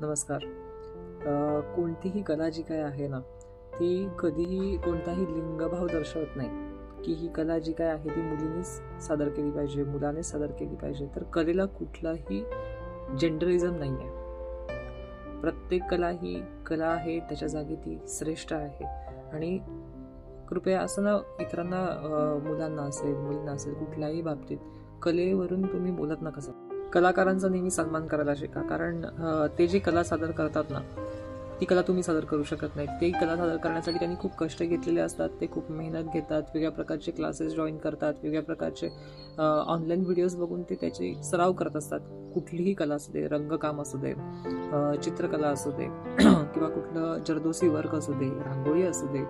नमस्कार. कोणतीही कला जी काय आहे ना, ती कधीही कोणताही लिंगभाव दर्शवत नाही, की ही कला जी काय आहे ती मुलीनेच सादर केली पाहिजे, मुलानेच सादर केली पाहिजे. तर कलेला कुठलाही जेंडरिझम नाही आहे. प्रत्येक कला ही कला आहे, त्याच्या जागी ती श्रेष्ठ आहे. आणि कृपया असं ना इतरांना, मुलांना असेल मुलींना असेल, कुठल्याही बाबतीत कलेवरून तुम्ही बोलत नका सर. कलाकारांचा नेहमी सन्मान करायला शिका, कारण ते जी कला सादर करतात ना, ती कला तुम्ही सादर करू शकत नाही. ते कला सादर करण्यासाठी त्यांनी खूप कष्ट घेतलेले असतात, ते खूप मेहनत घेतात, वेगळ्या प्रकारचे क्लासेस जॉईन करतात, वेगळ्या प्रकारचे ऑनलाईन व्हिडिओज बघून ते त्याचे सराव करत असतात. कुठलीही कला असू दे, रंगकाम असू दे, चित्रकला असू दे किंवा कुठलं जरदोसी वर्क असू दे, रांगोळी असू दे,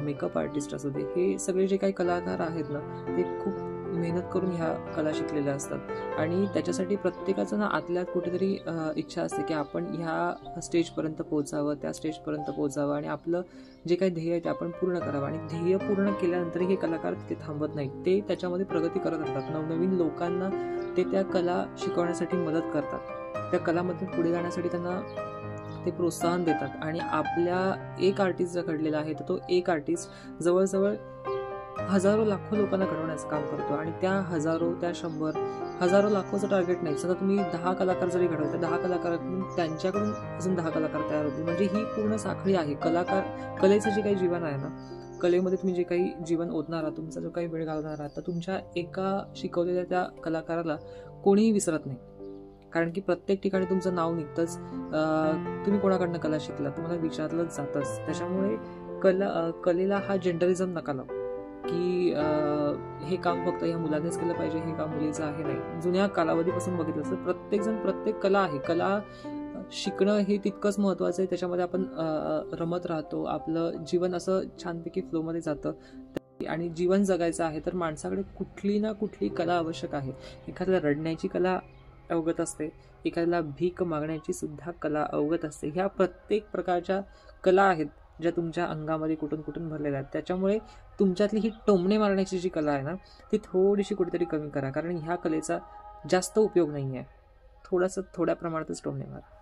मेकअप आर्टिस्ट असू दे, हे सगळे जे काही कलाकार आहेत ना, ते खूप मेहनत करून ह्या कला शिकलेल्या असतात. आणि त्याच्यासाठी प्रत्येकाचं ना आतल्यात कुठेतरी इच्छा असते की आपण ह्या स्टेजपर्यंत पोहोचावं, त्या स्टेजपर्यंत पोहोचावं आणि आपलं जे काही ध्येय आहे ते आपण पूर्ण करावं. आणि ध्येय पूर्ण केल्यानंतरही हे कलाकार तिथे थांबत नाहीत, ते त्याच्यामध्ये प्रगती करत असतात. नवनवीन लोकांना ते त्या कला शिकवण्यासाठी मदत करतात, त्या कलामध्ये पुढे जाण्यासाठी त्यांना ते प्रोत्साहन देतात. आणि आपल्या एक आर्टिस्ट जर घडलेला आहे तर तो एक आर्टिस्ट जवळजवळ हजारो लाखो लोकांना घडवण्याचं काम करतो. आणि त्या हजारो, त्या 100, हजारो लाखोचं टार्गेट नाही. समजा तुम्ही 10 कलाकार जरी घडवले, त्या 10 कलाकारातून त्यांच्याकडून अजून 10 कलाकार तयार होतील. म्हणजे ही पूर्ण साखळी आहे. कलेचं जे काही जीवन आहे ना, कलेमध्ये तुम्ही जे काही जीवन ओतणार आहात, तुमचा जो काही वेळ घालवणार आहात, तर तुमच्या एका शिकवलेल्या त्या कलाकाराला कोणीही विसरत नाही. कारण की प्रत्येक ठिकाणी तुमचं नाव निघतंच. तुम्ही कोणाकडनं कला शिकला तुम्हाला विचारलंच जातंच. त्याच्यामुळे कलेला हा जेंडरिझम नका लावू, की हे काम फक्त या मुलानेच केलं पाहिजे, हे काम मुलीचं आहे. नाही, जुन्या कालावधीपासून बघितलं तर प्रत्येकजण, प्रत्येक कला आहे. कला शिकणं हे तितकंच महत्त्वाचं आहे. त्याच्यामध्ये आपण रमत राहतो, आपलं जीवन असं छानपैकी फ्लोमध्ये जातं. आणि जीवन जगायचं आहे तर माणसाकडे कुठली ना कुठली कला आवश्यक आहे. एखाद्याला रडण्याची कला अवगत असते, एखाद्याला भीक मागण्याची सुद्धा कला अवगत असते. ह्या प्रत्येक प्रकारच्या कला आहेत ज्या तुमच्या अंगामध्ये कुठून कुठून भरलेल्या आहेत. त्याच्यामुळे तुमच्यातली ही टोमणे मारण्याची जी कला आहे ना, ती थोडीशी कुठेतरी कमी करा, कारण ह्या कलेचा जास्त उपयोग नाही आहे. थोड्या प्रमाणातच टोमणे मारा.